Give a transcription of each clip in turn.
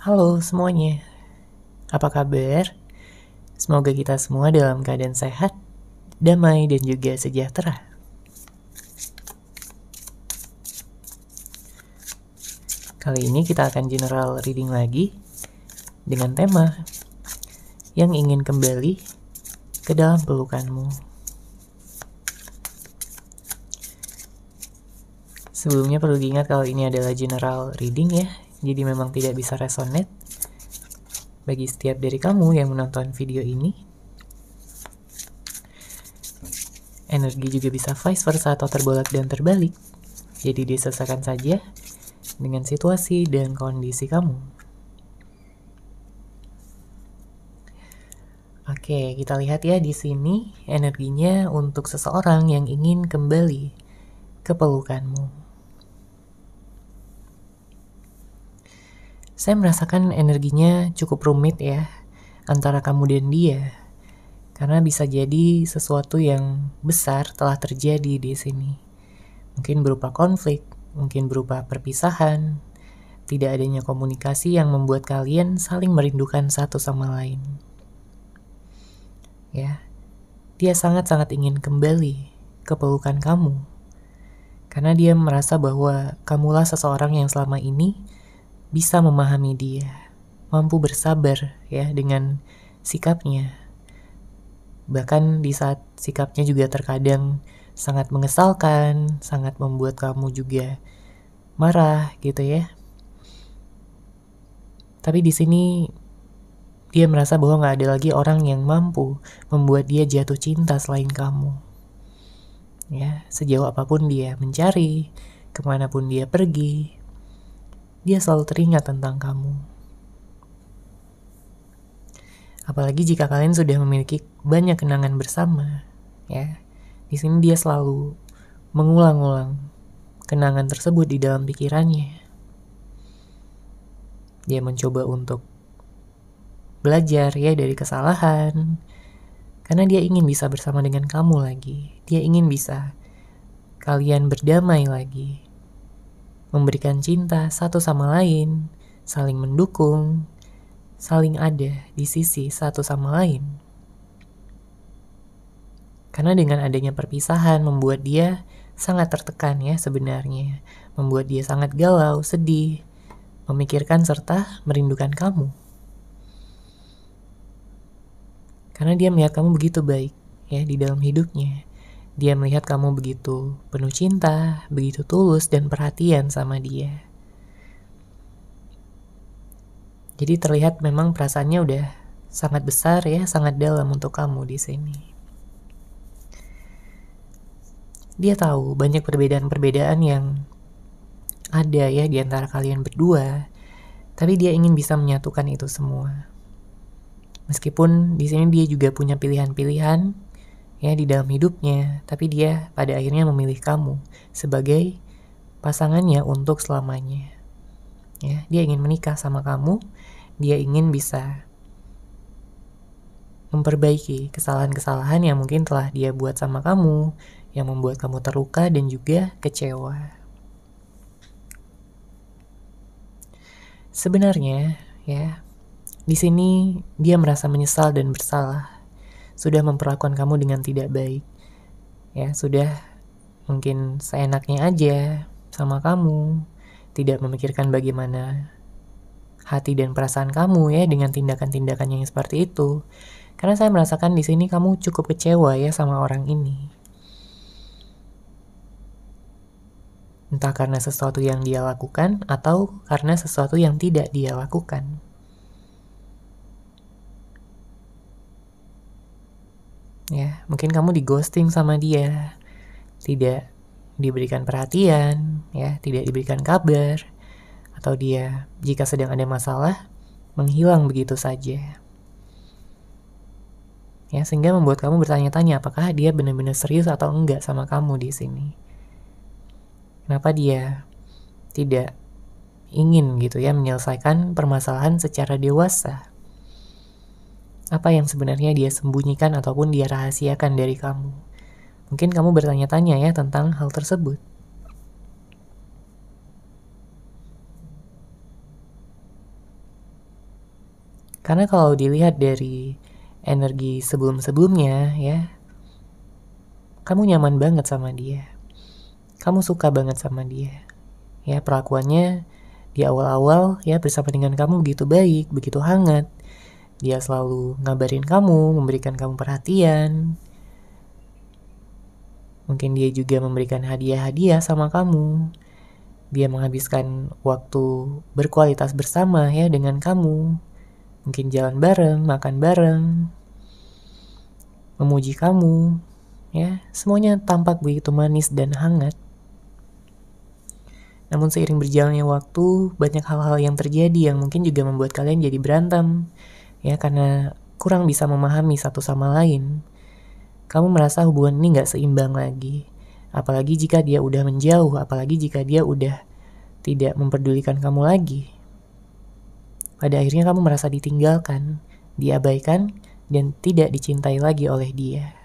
Halo semuanya, apa kabar? Semoga kita semua dalam keadaan sehat, damai, dan juga sejahtera. Kali ini kita akan general reading lagi dengan tema yang ingin kembali ke dalam pelukanmu. Sebelumnya perlu diingat kalau ini adalah general reading ya, jadi memang tidak bisa resonate bagi setiap dari kamu yang menonton video ini. Energi juga bisa vice versa atau terbolak dan terbalik, jadi disesuaikan saja dengan situasi dan kondisi kamu. Oke, kita lihat ya di sini energinya untuk seseorang yang ingin kembali ke pelukanmu. Saya merasakan energinya cukup rumit ya antara kamu dan dia. Karena bisa jadi sesuatu yang besar telah terjadi di sini. Mungkin berupa konflik, mungkin berupa perpisahan, tidak adanya komunikasi yang membuat kalian saling merindukan satu sama lain. Ya, dia sangat-sangat ingin kembali ke pelukan kamu. Karena dia merasa bahwa kamulah seseorang yang selama ini bisa memahami dia, mampu bersabar ya dengan sikapnya. Bahkan di saat sikapnya juga terkadang sangat mengesalkan, sangat membuat kamu juga marah gitu ya. Tapi di sini dia merasa bahwa nggak ada lagi orang yang mampu membuat dia jatuh cinta selain kamu. Ya, sejauh apapun dia mencari, kemanapun dia pergi, dia selalu teringat tentang kamu. Apalagi jika kalian sudah memiliki banyak kenangan bersama, ya. Di sini dia selalu mengulang-ulang kenangan tersebut di dalam pikirannya. Dia mencoba untuk belajar ya dari kesalahan, karena dia ingin bisa bersama dengan kamu lagi. Dia ingin bisa kalian berdamai lagi, memberikan cinta satu sama lain, saling mendukung, saling ada di sisi satu sama lain. Karena dengan adanya perpisahan membuat dia sangat tertekan ya sebenarnya. Membuat dia sangat galau, sedih, memikirkan serta merindukan kamu. Karena dia melihat kamu begitu baik ya di dalam hidupnya. Dia melihat kamu begitu penuh cinta, begitu tulus dan perhatian sama dia. Jadi terlihat memang perasaannya udah sangat besar ya, sangat dalam untuk kamu di sini. Dia tahu banyak perbedaan-perbedaan yang ada ya di antara kalian berdua, tapi dia ingin bisa menyatukan itu semua. Meskipun di sini dia juga punya pilihan-pilihan ya di dalam hidupnya, tapi dia pada akhirnya memilih kamu sebagai pasangannya untuk selamanya. Ya, dia ingin menikah sama kamu, dia ingin bisa memperbaiki kesalahan-kesalahan yang mungkin telah dia buat sama kamu, yang membuat kamu terluka dan juga kecewa. Sebenarnya, ya, di sini dia merasa menyesal dan bersalah, sudah memperlakukan kamu dengan tidak baik. Ya, sudah mungkin seenaknya aja sama kamu, tidak memikirkan bagaimana hati dan perasaan kamu ya dengan tindakan-tindakan yang seperti itu. Karena saya merasakan di sini kamu cukup kecewa ya sama orang ini. Entah karena sesuatu yang dia lakukan atau karena sesuatu yang tidak dia lakukan. Ya, mungkin kamu di ghosting sama dia, tidak diberikan perhatian, ya, tidak diberikan kabar, atau dia jika sedang ada masalah menghilang begitu saja. Ya, sehingga membuat kamu bertanya-tanya apakah dia benar-benar serius atau enggak sama kamu di sini. Kenapa dia tidak ingin gitu ya menyelesaikan permasalahan secara dewasa? Apa yang sebenarnya dia sembunyikan ataupun dia rahasiakan dari kamu? Mungkin kamu bertanya-tanya ya tentang hal tersebut. Karena kalau dilihat dari energi sebelum-sebelumnya ya, kamu nyaman banget sama dia. Kamu suka banget sama dia. Ya, perlakuannya di awal-awal ya bersama dengan kamu begitu baik, begitu hangat. Dia selalu ngabarin kamu, memberikan kamu perhatian. Mungkin dia juga memberikan hadiah-hadiah sama kamu. Dia menghabiskan waktu berkualitas bersama ya dengan kamu. Mungkin jalan bareng, makan bareng, memuji kamu. Ya, semuanya tampak begitu manis dan hangat. Namun seiring berjalannya waktu, banyak hal-hal yang terjadi yang mungkin juga membuat kalian jadi berantem. Ya, karena kurang bisa memahami satu sama lain. Kamu merasa hubungan ini gak seimbang lagi. Apalagi jika dia udah menjauh, apalagi jika dia udah tidak memperdulikan kamu lagi. Pada akhirnya kamu merasa ditinggalkan, diabaikan, dan tidak dicintai lagi oleh dia.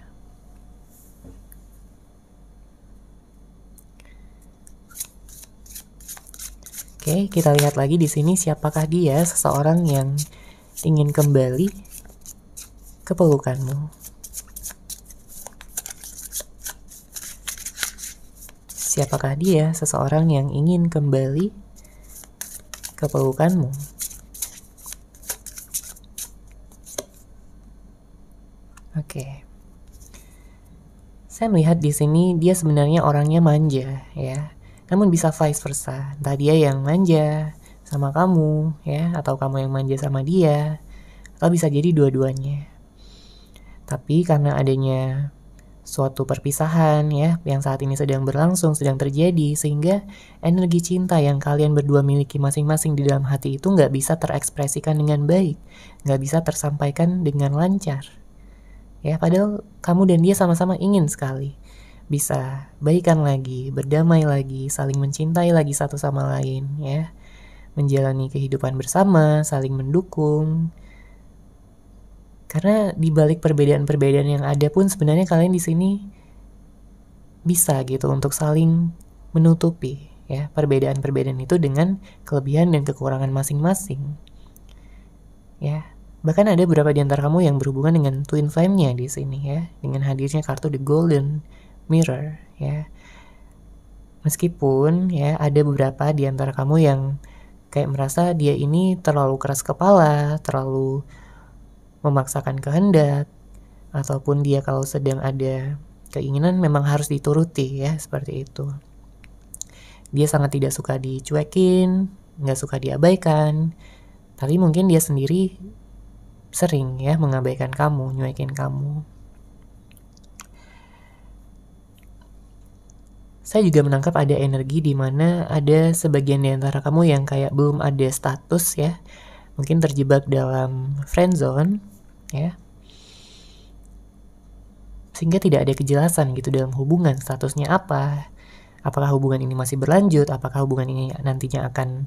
Oke, kita lihat lagi di sini siapakah dia, seseorang yang ingin kembali ke pelukanmu. Siapakah dia, seseorang yang ingin kembali ke pelukanmu? Oke. Saya melihat di sini dia sebenarnya orangnya manja, ya. Namun bisa vice versa, entah dia yang manja sama kamu, ya, atau kamu yang manja sama dia, atau bisa jadi dua-duanya. Tapi karena adanya suatu perpisahan, ya, yang saat ini sedang berlangsung, sedang terjadi, sehingga energi cinta yang kalian berdua miliki masing-masing di dalam hati itu nggak bisa terekspresikan dengan baik, nggak bisa tersampaikan dengan lancar. Ya, padahal kamu dan dia sama-sama ingin sekali bisa baikan lagi, berdamai lagi, saling mencintai lagi satu sama lain, ya. Menjalani kehidupan bersama, saling mendukung. Karena di balik perbedaan-perbedaan yang ada pun sebenarnya kalian di sini bisa gitu untuk saling menutupi, ya, perbedaan-perbedaan itu dengan kelebihan dan kekurangan masing-masing. Ya. Bahkan ada beberapa di antara kamu yang berhubungan dengan twin flame-nya di sini, ya, dengan hadirnya kartu The Golden Mirror, ya. Meskipun ya ada beberapa di antara kamu yang kayak merasa dia ini terlalu keras kepala, terlalu memaksakan kehendak, ataupun dia kalau sedang ada keinginan memang harus dituruti, ya, seperti itu. Dia sangat tidak suka dicuekin, nggak suka diabaikan, tapi mungkin dia sendiri sering ya mengabaikan kamu, nyuekin kamu. Saya juga menangkap ada energi di mana ada sebagian di antara kamu yang kayak belum ada status, ya. Mungkin terjebak dalam friend zone, ya. Sehingga tidak ada kejelasan gitu dalam hubungan, statusnya apa. Apakah hubungan ini masih berlanjut, apakah hubungan ini nantinya akan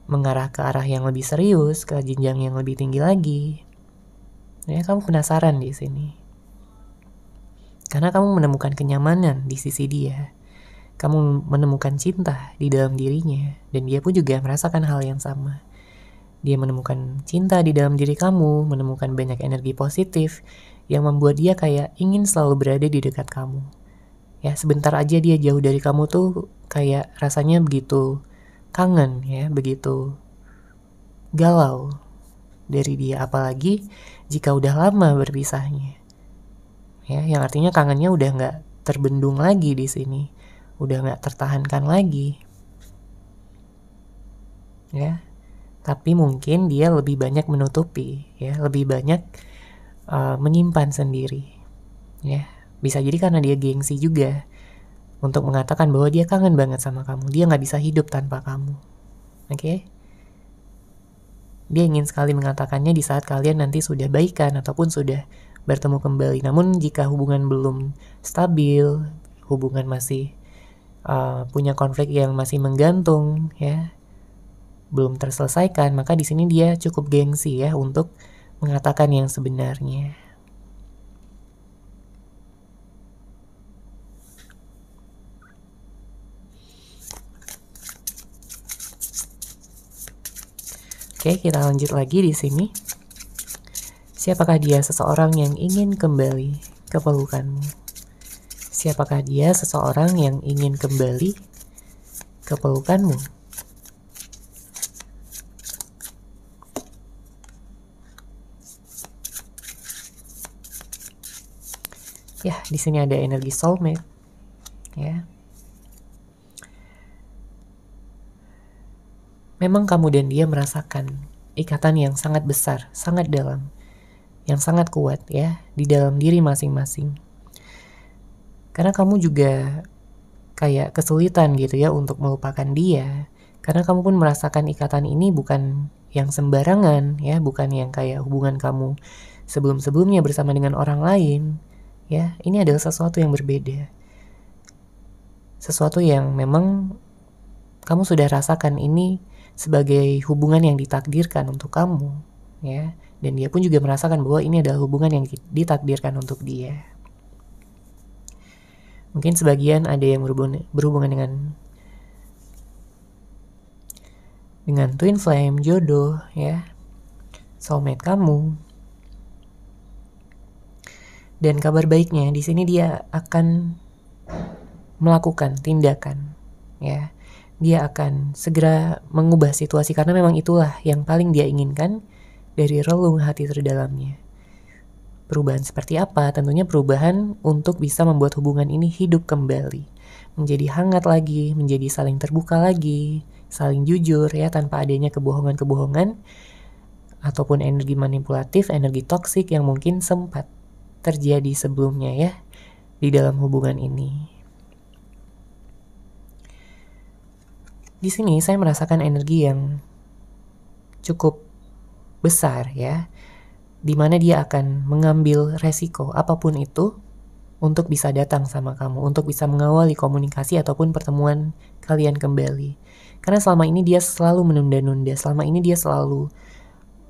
mengarah ke arah yang lebih serius, ke jenjang yang lebih tinggi lagi. Ya, kamu penasaran di sini. Karena kamu menemukan kenyamanan di sisi dia. Kamu menemukan cinta di dalam dirinya, dan dia pun juga merasakan hal yang sama. Dia menemukan cinta di dalam diri kamu, menemukan banyak energi positif yang membuat dia kayak ingin selalu berada di dekat kamu. Ya, sebentar aja dia jauh dari kamu tuh kayak rasanya begitu kangen, ya, begitu galau dari dia, apalagi jika udah lama berpisahnya. Ya, yang artinya kangennya udah nggak terbendung lagi di sini. Udah gak tertahankan lagi, ya. Tapi mungkin dia lebih banyak menutupi, ya, lebih banyak menyimpan sendiri, ya. Bisa jadi karena dia gengsi juga untuk mengatakan bahwa dia kangen banget sama kamu, dia gak bisa hidup tanpa kamu, oke? Dia ingin sekali mengatakannya di saat kalian nanti sudah baikan ataupun sudah bertemu kembali. Namun jika hubungan belum stabil, hubungan masih punya konflik yang masih menggantung, ya, belum terselesaikan, maka di sini dia cukup gengsi ya untuk mengatakan yang sebenarnya. Oke, kita lanjut lagi di sini. Siapakah dia seseorang yang ingin kembali ke pelukanmu? Siapakah dia seseorang yang ingin kembali ke pelukanmu? Ya, di sini ada energi soulmate. Ya. Memang kamu dan dia merasakan ikatan yang sangat besar, sangat dalam, yang sangat kuat ya, di dalam diri masing-masing. Karena kamu juga kayak kesulitan gitu ya untuk melupakan dia. Karena kamu pun merasakan ikatan ini bukan yang sembarangan ya, bukan yang kayak hubungan kamu sebelum-sebelumnya bersama dengan orang lain. Ya, ini adalah sesuatu yang berbeda. Sesuatu yang memang kamu sudah rasakan ini sebagai hubungan yang ditakdirkan untuk kamu, ya. Dan dia pun juga merasakan bahwa ini adalah hubungan yang ditakdirkan untuk dia. Mungkin sebagian ada yang berhubungan dengan twin flame, jodoh, ya, soulmate kamu. Dan kabar baiknya di sini dia akan melakukan tindakan, ya. Dia akan segera mengubah situasi karena memang itulah yang paling dia inginkan dari relung hati terdalamnya. Perubahan seperti apa? Tentunya perubahan untuk bisa membuat hubungan ini hidup kembali, menjadi hangat lagi, menjadi saling terbuka lagi, saling jujur ya, tanpa adanya kebohongan-kebohongan ataupun energi manipulatif, energi toksik yang mungkin sempat terjadi sebelumnya ya di dalam hubungan ini. Di sini saya merasakan energi yang cukup besar ya, di mana dia akan mengambil resiko apapun itu untuk bisa datang sama kamu, untuk bisa mengawali komunikasi ataupun pertemuan kalian kembali. Karena selama ini dia selalu menunda-nunda, selama ini dia selalu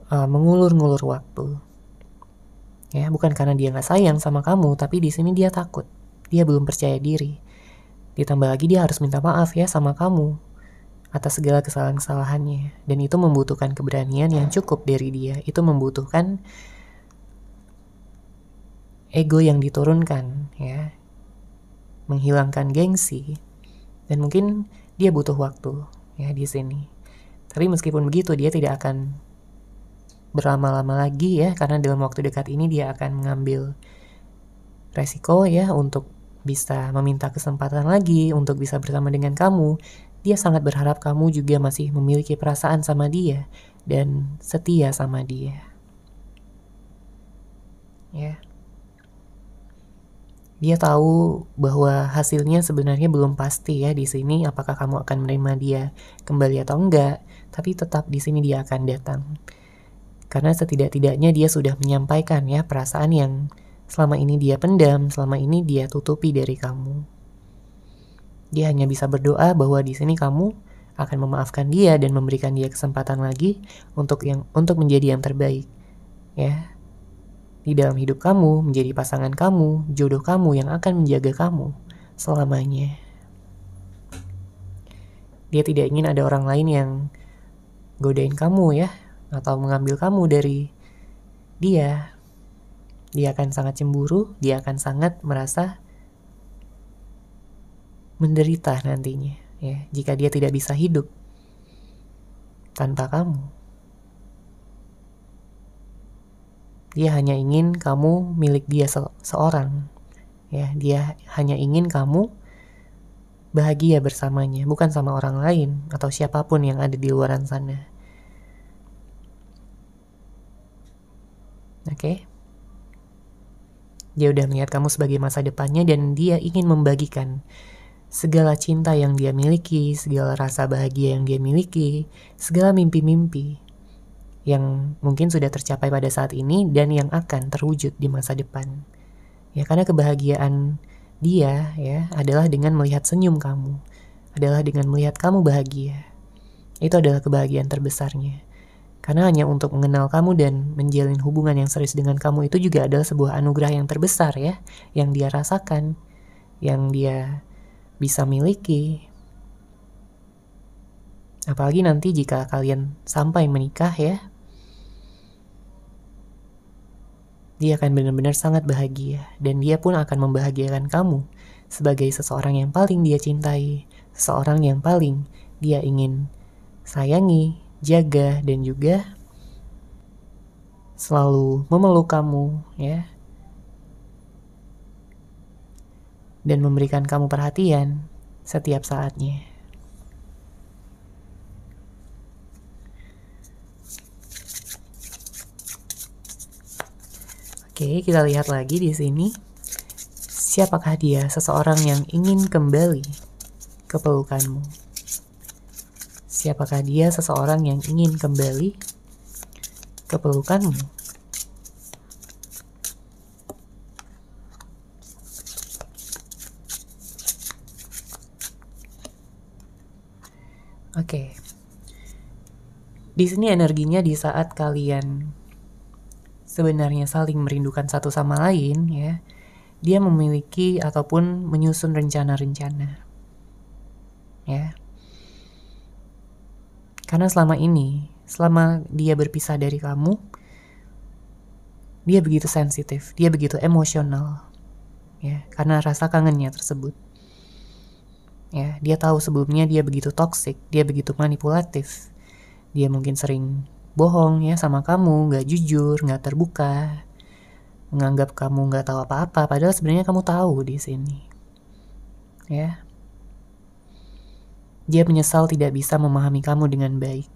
mengulur-ngulur waktu. Ya, bukan karena dia nggak sayang sama kamu, tapi di sini dia takut, dia belum percaya diri. Ditambah lagi dia harus minta maaf ya sama kamu atas segala kesalahan-kesalahannya, dan itu membutuhkan keberanian yang cukup dari dia. Itu membutuhkan ego yang diturunkan ya, menghilangkan gengsi, dan mungkin dia butuh waktu ya di sini. Tapi meskipun begitu dia tidak akan berlama-lama lagi ya, karena dalam waktu dekat ini dia akan mengambil resiko ya untuk bisa meminta kesempatan lagi untuk bisa bersama dengan kamu. Dia sangat berharap kamu juga masih memiliki perasaan sama dia dan setia sama dia. Ya. Dia tahu bahwa hasilnya sebenarnya belum pasti ya di sini, apakah kamu akan menerima dia kembali atau enggak, tapi tetap di sini dia akan datang. Karena setidak-tidaknya dia sudah menyampaikan ya perasaan yang selama ini dia pendam, selama ini dia tutupi dari kamu. Dia hanya bisa berdoa bahwa di sini kamu akan memaafkan dia dan memberikan dia kesempatan lagi untuk menjadi yang terbaik. Ya. Di dalam hidup kamu, menjadi pasangan kamu, jodoh kamu yang akan menjaga kamu selamanya. Dia tidak ingin ada orang lain yang godain kamu ya, atau mengambil kamu dari dia. Dia akan sangat cemburu, dia akan sangat merasa menderita nantinya ya, jika dia tidak bisa hidup tanpa kamu. Dia hanya ingin kamu milik dia seorang ya, dia hanya ingin kamu bahagia bersamanya, bukan sama orang lain atau siapapun yang ada di luaran sana. Oke? Dia udah melihat kamu sebagai masa depannya dan dia ingin membagikan segala cinta yang dia miliki, segala rasa bahagia yang dia miliki, segala mimpi-mimpi yang mungkin sudah tercapai pada saat ini dan yang akan terwujud di masa depan. Ya, karena kebahagiaan dia ya adalah dengan melihat senyum kamu, adalah dengan melihat kamu bahagia. Itu adalah kebahagiaan terbesarnya. Karena hanya untuk mengenal kamu dan menjalin hubungan yang serius dengan kamu itu juga adalah sebuah anugerah yang terbesar ya, yang dia rasakan, yang dia bisa miliki. Apalagi nanti jika kalian sampai menikah ya, Dia akan benar-benar sangat bahagia, dan dia pun akan membahagiakan kamu sebagai seseorang yang paling dia cintai, seseorang yang paling dia ingin sayangi, jaga, dan juga selalu memeluk kamu, ya, dan memberikan kamu perhatian setiap saatnya. Oke, kita lihat lagi di sini. Siapakah dia? Seseorang yang ingin kembali ke pelukanmu. Siapakah dia? Seseorang yang ingin kembali ke pelukanmu. Oke. Di sini energinya di saat kalian sebenarnya saling merindukan satu sama lain, ya. Dia memiliki ataupun menyusun rencana-rencana. Ya. Karena selama dia berpisah dari kamu, dia begitu sensitif, dia begitu emosional. Ya, karena rasa kangennya tersebut. Ya, dia tahu sebelumnya dia begitu toksik, dia begitu manipulatif. Dia mungkin sering bohong ya sama kamu, nggak jujur, nggak terbuka, menganggap kamu nggak tahu apa-apa, padahal sebenarnya kamu tahu di sini. Ya, dia menyesal tidak bisa memahami kamu dengan baik.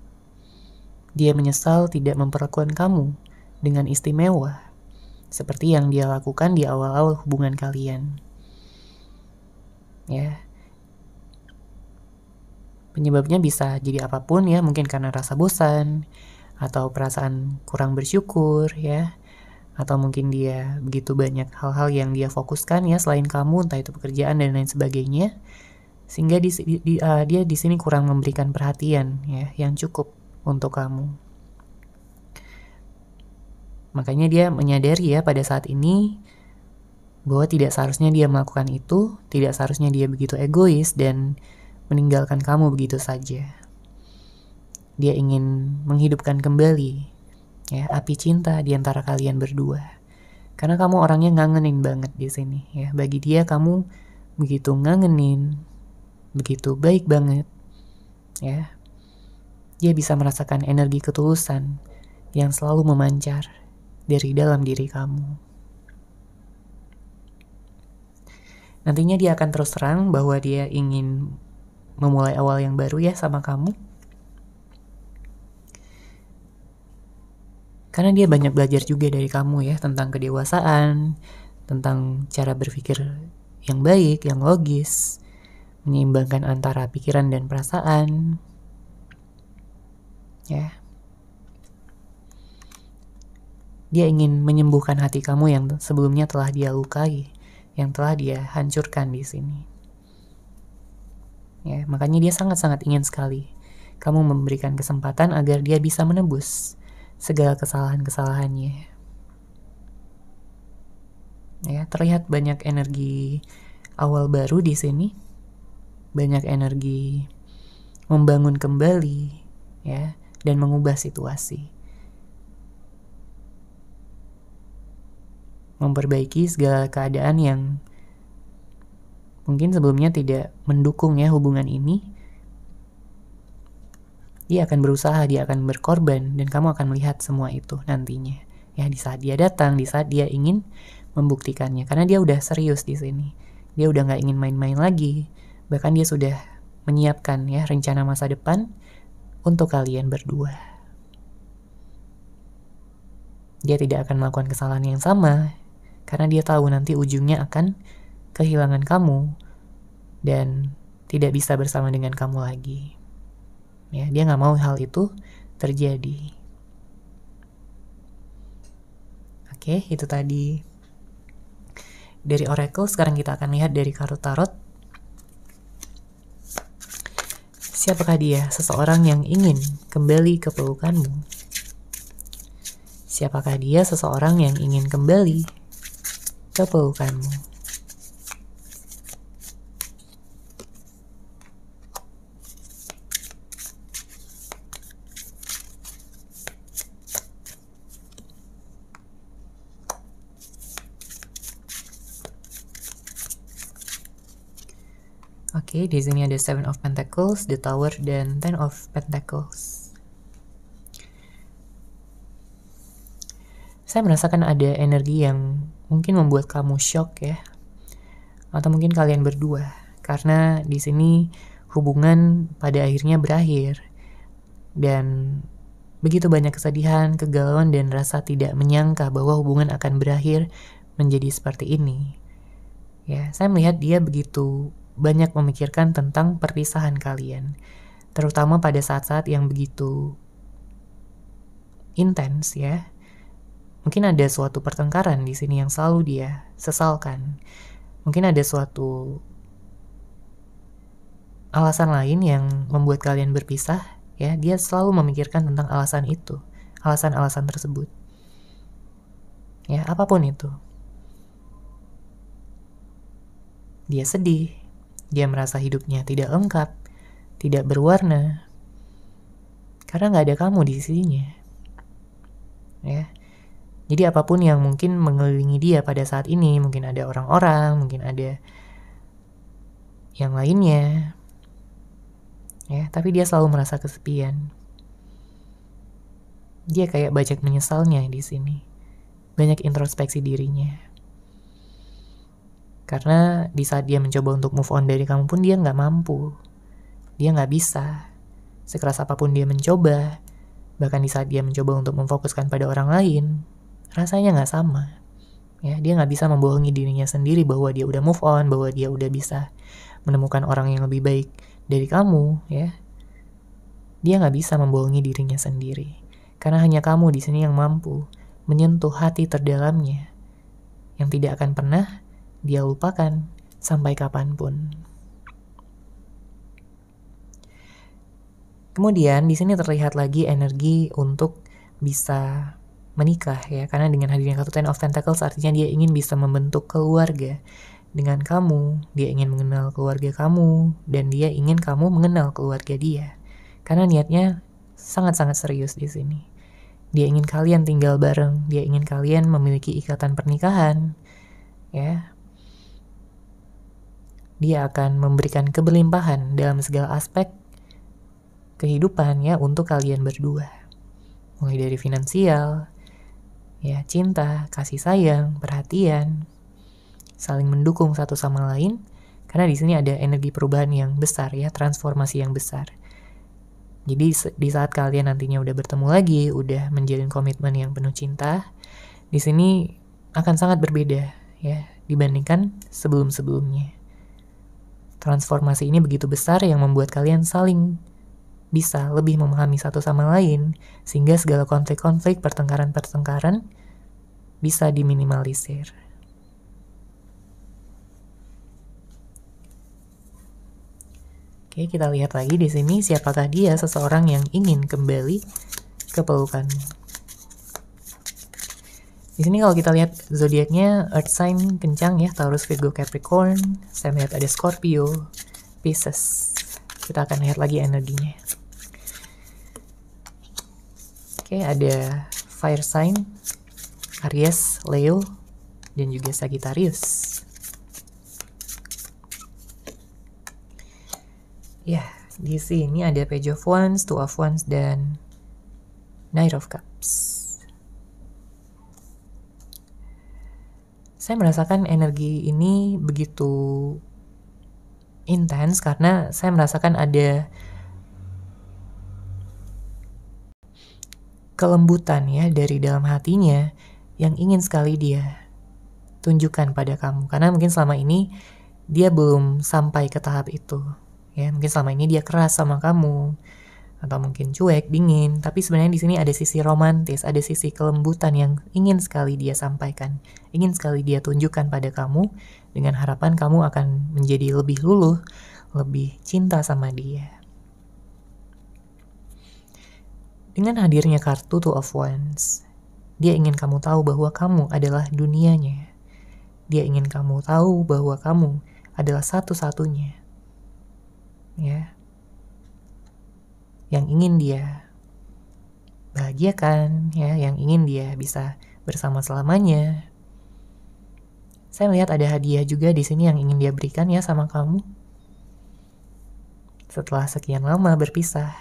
Dia menyesal tidak memperlakukan kamu dengan istimewa, seperti yang dia lakukan di awal-awal hubungan kalian. Ya, penyebabnya bisa jadi apapun ya, mungkin karena rasa bosan, atau perasaan kurang bersyukur ya, atau mungkin dia begitu banyak hal-hal yang dia fokuskan ya selain kamu, entah itu pekerjaan dan lain sebagainya, sehingga dia di sini kurang memberikan perhatian ya yang cukup untuk kamu. Makanya dia menyadari ya pada saat ini bahwa tidak seharusnya dia melakukan itu, tidak seharusnya dia begitu egois dan meninggalkan kamu begitu saja. Dia ingin menghidupkan kembali ya api cinta di antara kalian berdua. Karena kamu orangnya ngangenin banget di sini ya. Bagi dia kamu begitu ngangenin, begitu baik banget ya. Dia bisa merasakan energi ketulusan yang selalu memancar dari dalam diri kamu. Nantinya dia akan terus terang bahwa dia ingin memulai awal yang baru ya sama kamu. Karena dia banyak belajar juga dari kamu ya, tentang kedewasaan, tentang cara berpikir yang baik, yang logis, menyeimbangkan antara pikiran dan perasaan. Ya. Dia ingin menyembuhkan hati kamu yang sebelumnya telah dia lukai, yang telah dia hancurkan di sini. Ya, makanya dia sangat-sangat ingin sekali kamu memberikan kesempatan agar dia bisa menebus segala kesalahan-kesalahannya. Ya, terlihat banyak energi awal baru di sini. Banyak energi membangun kembali ya dan mengubah situasi. Memperbaiki segala keadaan yang mungkin sebelumnya tidak mendukung ya hubungan ini. Dia akan berusaha, dia akan berkorban, dan kamu akan melihat semua itu nantinya. Ya, di saat dia datang, di saat dia ingin membuktikannya. Karena dia udah serius di sini. Dia udah gak ingin main-main lagi. Bahkan dia sudah menyiapkan ya rencana masa depan untuk kalian berdua. Dia tidak akan melakukan kesalahan yang sama. Karena dia tahu nanti ujungnya akan kehilangan kamu. Dan tidak bisa bersama dengan kamu lagi. Ya, dia gak mau hal itu terjadi. Oke, itu tadi dari Oracle. Sekarang kita akan lihat dari kartu tarot. Siapakah dia? Seseorang yang ingin kembali ke pelukanmu. Siapakah dia? Seseorang yang ingin kembali ke pelukanmu. Oke, di sini ada Seven of Pentacles, The Tower, dan Ten of Pentacles. Saya merasakan ada energi yang mungkin membuat kamu shock ya, atau mungkin kalian berdua, karena di sini hubungan pada akhirnya berakhir dan begitu banyak kesedihan, kegalauan, dan rasa tidak menyangka bahwa hubungan akan berakhir menjadi seperti ini. Ya, saya melihat dia begitu banyak memikirkan tentang perpisahan kalian, terutama pada saat-saat yang begitu intens ya. Mungkin ada suatu pertengkaran di sini yang selalu dia sesalkan. Mungkin ada suatu alasan lain yang membuat kalian berpisah ya. Dia selalu memikirkan tentang alasan itu, alasan-alasan tersebut. Ya, apapun itu. Dia sedih, dia merasa hidupnya tidak lengkap, tidak berwarna, karena nggak ada kamu di sisinya. Ya, jadi apapun yang mungkin mengelilingi dia pada saat ini, mungkin ada orang-orang, mungkin ada yang lainnya, ya, tapi dia selalu merasa kesepian. Dia kayak banyak menyesalnya di sini, banyak introspeksi dirinya. Karena di saat dia mencoba untuk move on dari kamu pun dia nggak mampu. Dia nggak bisa. Sekeras apapun dia mencoba, bahkan di saat dia mencoba untuk memfokuskan pada orang lain, rasanya nggak sama. Ya, dia nggak bisa membohongi dirinya sendiri bahwa dia udah move on, bahwa dia udah bisa menemukan orang yang lebih baik dari kamu. Ya, dia nggak bisa membohongi dirinya sendiri. Karena hanya kamu di sini yang mampu menyentuh hati terdalamnya, yang tidak akan pernah dia lupakan sampai kapanpun. Kemudian di sini terlihat lagi energi untuk bisa menikah ya, karena dengan hadirnya kartu Ten of Pentacles artinya dia ingin bisa membentuk keluarga dengan kamu, dia ingin mengenal keluarga kamu, dan dia ingin kamu mengenal keluarga dia. Karena niatnya sangat-sangat serius di sini. Dia ingin kalian tinggal bareng, dia ingin kalian memiliki ikatan pernikahan, ya. Dia akan memberikan keberlimpahan dalam segala aspek kehidupan ya untuk kalian berdua. Mulai dari finansial, ya, cinta, kasih sayang, perhatian, saling mendukung satu sama lain. Karena di sini ada energi perubahan yang besar ya, transformasi yang besar. Jadi di saat kalian nantinya udah bertemu lagi, udah menjalin komitmen yang penuh cinta, di sini akan sangat berbeda ya dibandingkan sebelum-sebelumnya. Transformasi ini begitu besar yang membuat kalian saling bisa lebih memahami satu sama lain, sehingga segala konflik-konflik, pertengkaran-pertengkaran bisa diminimalisir. Oke, kita lihat lagi di sini siapakah dia, seseorang yang ingin kembali ke pelukanmu. Di sini kalau kita lihat zodiaknya Earth sign kencang ya, Taurus, Virgo, Capricorn. Saya melihat ada Scorpio, Pisces. Kita akan lihat lagi energinya. Oke, ada Fire sign, Aries, Leo, dan juga Sagittarius. Ya, di sini ada Page of Wands, Two of Wands, dan Knight of Cups. Saya merasakan energi ini begitu intens karena saya merasakan ada kelembutan ya dari dalam hatinya yang ingin sekali dia tunjukkan pada kamu. Karena mungkin selama ini dia belum sampai ke tahap itu. Ya, mungkin selama ini dia keras sama kamu, atau mungkin cuek, dingin, tapi sebenarnya di sini ada sisi romantis, ada sisi kelembutan yang ingin sekali dia sampaikan, ingin sekali dia tunjukkan pada kamu, dengan harapan kamu akan menjadi lebih luluh, lebih cinta sama dia. Dengan hadirnya kartu Two of Wands, dia ingin kamu tahu bahwa kamu adalah dunianya. Dia ingin kamu tahu bahwa kamu adalah satu-satunya. Ya, yang ingin dia bahagiakan, ya, yang ingin dia bisa bersama selamanya. Saya melihat ada hadiah juga di sini yang ingin dia berikan ya sama kamu. setelah sekian lama berpisah.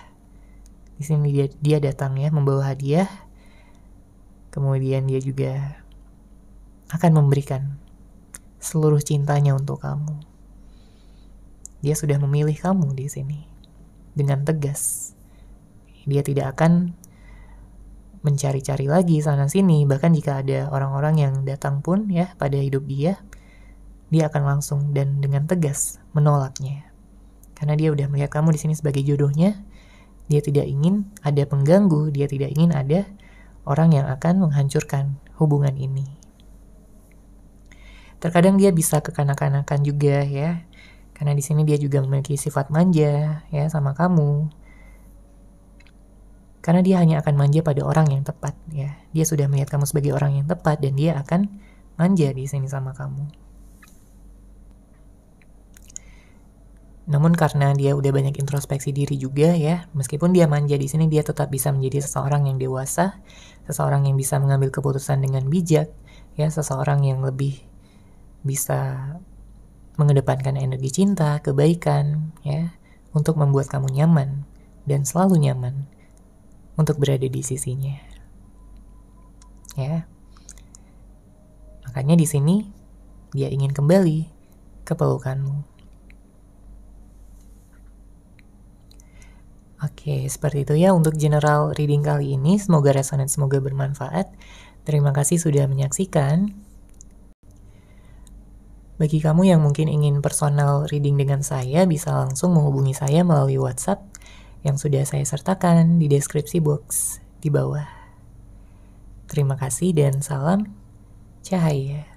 Di sini dia datang ya, membawa hadiah. Kemudian dia juga akan memberikan seluruh cintanya untuk kamu. Dia sudah memilih kamu di sini dengan tegas. Dia tidak akan mencari-cari lagi sana sini. Bahkan jika ada orang-orang yang datang pun ya pada hidup dia akan langsung dan dengan tegas menolaknya. Karena dia udah melihat kamu di sini sebagai jodohnya. Dia tidak ingin ada pengganggu, dia tidak ingin ada orang yang akan menghancurkan hubungan ini. Terkadang dia bisa kekanak-kanakan juga ya. Karena di sini dia juga memiliki sifat manja ya sama kamu. Karena dia hanya akan manja pada orang yang tepat ya. Dia sudah melihat kamu sebagai orang yang tepat dan dia akan manja di sini sama kamu. Namun karena dia udah banyak introspeksi diri juga ya, meskipun dia manja di sini, dia tetap bisa menjadi seseorang yang dewasa, seseorang yang bisa mengambil keputusan dengan bijak, ya, seseorang yang lebih bisa mengedepankan energi cinta, kebaikan, ya, untuk membuat kamu nyaman dan selalu nyaman untuk berada di sisinya, ya. Makanya di sini dia ingin kembali ke pelukanmu. Oke, seperti itu ya untuk general reading kali ini. Semoga resonate, semoga bermanfaat. Terima kasih sudah menyaksikan. Bagi kamu yang mungkin ingin personal reading dengan saya, bisa langsung menghubungi saya melalui WhatsApp yang sudah saya sertakan di deskripsi box di bawah. Terima kasih dan salam cahaya.